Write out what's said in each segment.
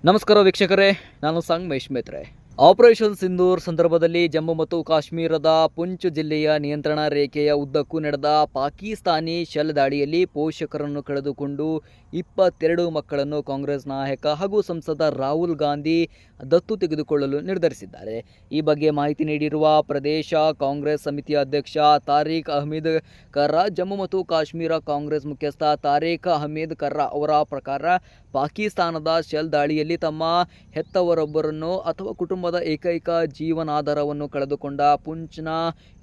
ನಮಸ್ಕಾರ ವೀಕ್ಷಕರೇ, ನಾನು ಸಂಗಮೇಶ್ ಮೇತ್ರೆ. ಆಪರೇಷನ್ ಸಿಂಧೂರ್ ಸಂದರ್ಭದಲ್ಲಿ ಜಮ್ಮು ಮತ್ತು ಕಾಶ್ಮೀರದ ಪುಂಚ್ ಜಿಲ್ಲೆಯ ನಿಯಂತ್ರಣ ರೇಖೆಯ ಉದ್ದಕ್ಕೂ ನಡೆದ ಪಾಕಿಸ್ತಾನಿ ಶೆಲ್ ದಾಳಿಯಲ್ಲಿ ಪೋಷಕರನ್ನು ಕಳೆದುಕೊಂಡು 22 ಮಕ್ಕಳನ್ನು ಕಾಂಗ್ರೆಸ್ ನಾಯಕ ಹಾಗೂ ಸಂಸದ ರಾಹುಲ್ ಗಾಂಧಿ ದತ್ತು ತೆಗೆದುಕೊಳ್ಳಲು ನಿರ್ಧರಿಸಿದ್ದಾರೆ. ಈ ಬಗ್ಗೆ ಮಾಹಿತಿ ನೀಡಿರುವ ಪ್ರದೇಶ ಕಾಂಗ್ರೆಸ್ ಸಮಿತಿಯ ಅಧ್ಯಕ್ಷ ತಾರಿಕ್ ಅಹಮದ್ ಕರ್ರಾ, ಜಮ್ಮು ಮತ್ತು ಕಾಶ್ಮೀರ ಕಾಂಗ್ರೆಸ್ ಮುಖ್ಯಸ್ಥ ತಾರಿಕ್ ಅಹಮದ್ ಕರ್ರಾ ಅವರ ಪ್ರಕಾರ ಪಾಕಿಸ್ತಾನದ ಶೆಲ್ ದಾಳಿಯಲ್ಲಿ ತಮ್ಮ ಹೆತ್ತವರೊಬ್ಬರನ್ನು ಅಥವಾ ಕುಟುಂಬದ ಏಕೈಕ ಜೀವನಾಧಾರವನ್ನು ಕಳೆದುಕೊಂಡ ಪುಂಚ್ನ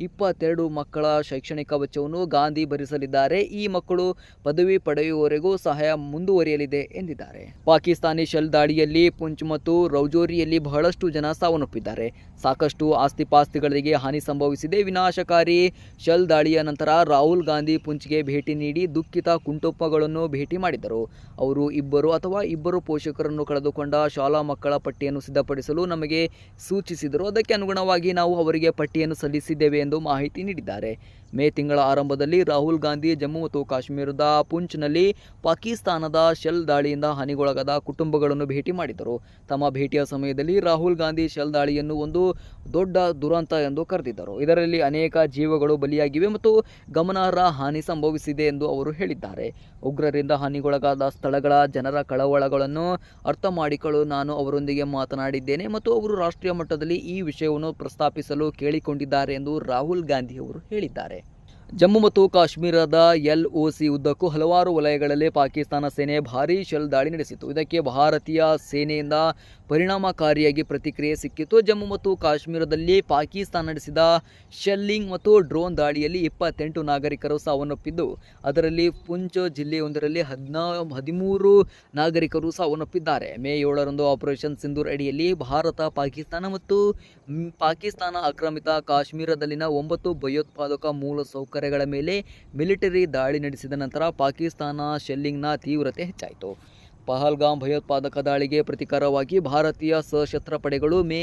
22 ಮಕ್ಕಳ ಶೈಕ್ಷಣಿಕ ವೆಚ್ಚವನ್ನು ಗಾಂಧಿ ಭರಿಸಲಿದ್ದಾರೆ. ಈ ಮಕ್ಕಳು ಪದವಿ ಪಡೆಯುವವರೆಗೂ ಸಹಾಯ ಮುಂದುವರಿಯಲಿದೆ ಎಂದಿದ್ದಾರೆ. ಪಾಕಿಸ್ತಾನಿ ಶೆಲ್ ದಾಳಿಯಲ್ಲಿ ಪುಂಚ್ ಮತ್ತು ರೌಜೋರಿಯಲ್ಲಿ ಬಹಳಷ್ಟು ಜನ ಸಾವನ್ನಪ್ಪಿದ್ದಾರೆ. ಸಾಕಷ್ಟು ಆಸ್ತಿಪಾಸ್ತಿಗಳಿಗೆ ಹಾನಿ ಸಂಭವಿಸಿದೆ. ವಿನಾಶಕಾರಿ ಶೆಲ್ ದಾಳಿಯ ನಂತರ ರಾಹುಲ್ ಗಾಂಧಿ ಪುಂಚ್ಗೆ ಭೇಟಿ ನೀಡಿ ದುಃಖಿತ ಕುಟುಂಬಗಳನ್ನು ಭೇಟಿ ಮಾಡಿದರು. ಅವರು ಇಬ್ಬರು ಪೋಷಕರನ್ನು ಕಳೆದುಕೊಂಡ ಶಾಲಾ ಮಕ್ಕಳ ಪಟ್ಟಿಯನ್ನು ಸಿದ್ಧಪಡಿಸಲು ನಮಗೆ ಸೂಚಿಸಿದರು. ಅದಕ್ಕೆ ಅನುಗುಣವಾಗಿ ನಾವು ಅವರಿಗೆ ಪಟ್ಟಿಯನ್ನು ಸಲ್ಲಿಸಿದ್ದೇವೆ ಎಂದು ಮಾಹಿತಿ ನೀಡಿದ್ದಾರೆ. ಮೇ ತಿಂಗಳ ಆರಂಭದಲ್ಲಿ ರಾಹುಲ್ ಗಾಂಧಿ ಜಮ್ಮು ಮತ್ತು ಕಾಶ್ಮೀರದ ಪುಂಚ್ನಲ್ಲಿ ಪಾಕಿಸ್ತಾನದ ಶೆಲ್ ದಾಳಿಯಿಂದ ಹಾನಿಗೊಳಗಾದ ಕುಟುಂಬಗಳನ್ನು ಭೇಟಿ ಮಾಡಿದರು. ತಮ್ಮ ಭೇಟಿಯ ಸಮಯದಲ್ಲಿ ರಾಹುಲ್ ಗಾಂಧಿ ಶೆಲ್ ದಾಳಿಯನ್ನು ಒಂದು ದೊಡ್ಡ ದುರಂತ ಎಂದು ಕರೆದಿದ್ದರು. ಇದರಲ್ಲಿ ಅನೇಕ ಜೀವಗಳು ಬಲಿಯಾಗಿವೆ ಮತ್ತು ಗಮನಾರ್ಹ ಹಾನಿ ಸಂಭವಿಸಿದೆ ಎಂದು ಅವರು ಹೇಳಿದ್ದಾರೆ. ಉಗ್ರರಿಂದ ಹಾನಿಗೊಳಗಾದ ಸ್ಥಳಗಳ ಜನರ ಕಳವಳಗಳನ್ನು ಅರ್ಥ ಮಾಡಿಕೊಳ್ಳಲು ನಾನು ಅವರೊಂದಿಗೆ ಮಾತನಾಡಿದ್ದೇನೆ ಮತ್ತು ಅವರು ರಾಷ್ಟ್ರೀಯ ಮಟ್ಟದಲ್ಲಿ ಈ ವಿಷಯವನ್ನು ಪ್ರಸ್ತಾಪಿಸಲು ಕೇಳಿಕೊಂಡಿದ್ದಾರೆ ಎಂದು ರಾಹುಲ್ ಗಾಂಧಿ ಅವರು ಹೇಳಿದ್ದಾರೆ. ಜಮ್ಮು ಮತ್ತು ಕಾಶ್ಮೀರದ LOC ಉದ್ದಕ್ಕೂ ಹಲವಾರು ವಲಯಗಳಲ್ಲಿ ಪಾಕಿಸ್ತಾನ ಸೇನೆ ಭಾರೀ ಶೆಲ್ ದಾಳಿ ನಡೆಸಿತು. ಇದಕ್ಕೆ ಭಾರತೀಯ ಸೇನೆಯಿಂದ ಪರಿಣಾಮಕಾರಿಯಾಗಿ ಪ್ರತಿಕ್ರಿಯೆ ಸಿಕ್ಕಿತು. ಜಮ್ಮು ಮತ್ತು ಕಾಶ್ಮೀರದಲ್ಲಿ ಪಾಕಿಸ್ತಾನ ನಡೆಸಿದ ಶೆಲ್ಲಿಂಗ್ ಮತ್ತು ಡ್ರೋನ್ ದಾಳಿಯಲ್ಲಿ 28 ನಾಗರಿಕರು ಸಾವನ್ನಪ್ಪಿದ್ದು, ಅದರಲ್ಲಿ ಪುಂಚ್ ಜಿಲ್ಲೆಯೊಂದರಲ್ಲಿ 13 ನಾಗರಿಕರು ಸಾವನ್ನಪ್ಪಿದ್ದಾರೆ. ಮೇ 7ರಂದು ಆಪರೇಷನ್ ಸಿಂಧೂರ್ ಅಡಿಯಲ್ಲಿ ಭಾರತ, ಪಾಕಿಸ್ತಾನ ಆಕ್ರಮಿತ ಕಾಶ್ಮೀರದಲ್ಲಿನ 9 ಭಯೋತ್ಪಾದಕ ಮೂಲಸೌಕರ್ಯಗಳ ಮೇಲೆ ಮಿಲಿಟರಿ ದಾಳಿ ನಡೆಸಿದ ನಂತರ ಪಾಕಿಸ್ತಾನ ಶೆಲ್ಲಿಂಗ್ನ ತೀವ್ರತೆ ಹೆಚ್ಚಾಯಿತು. ಪಹಲ್ಗಾಮ್ ಭಯೋತ್ಪಾದಕ ದಾಳಿಗೆ ಪ್ರತೀಕಾರವಾಗಿ ಭಾರತೀಯ ಸಶಸ್ತ್ರ ಪಡೆಗಳು ಮೇ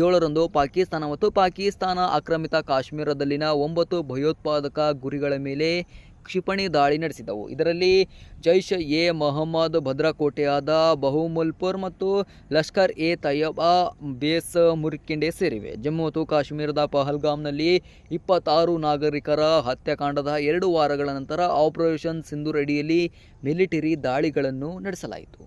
7ರಂದು ಪಾಕಿಸ್ತಾನ ಮತ್ತು ಪಾಕಿಸ್ತಾನ ಆಕ್ರಮಿತ ಕಾಶ್ಮೀರದಲ್ಲಿನ 9 ಭಯೋತ್ಪಾದಕ ಗುರಿಗಳ ಮೇಲೆ ಕ್ಷಿಪಣಿ ದಾಳಿ ನಡೆಸಿದವು. ಇದರಲ್ಲಿ ಜೈಷ್ ಎ ಮೊಹಮ್ಮದ್ ಭದ್ರಕೋಟೆಯಾದ ಬಹುಮುಲ್ಪುರ್ ಮತ್ತು ಲಷ್ಕರ್ ಎ ತಯ್ಯಬಾ ಬೇಸ್ ಮುರ್ಕಿಂಡೆ ಸೇರಿವೆ. ಜಮ್ಮು ಮತ್ತು ಕಾಶ್ಮೀರದ ಪಹಲ್ಗಾಮ್ನಲ್ಲಿ 26 ನಾಗರಿಕರ ಹತ್ಯಾಕಾಂಡದ 2 ವಾರಗಳ ನಂತರ ಆಪರೇಷನ್ ಸಿಂಧೂರ್ ಅಡಿಯಲ್ಲಿ ಮಿಲಿಟರಿ ದಾಳಿಗಳನ್ನು ನಡೆಸಲಾಯಿತು.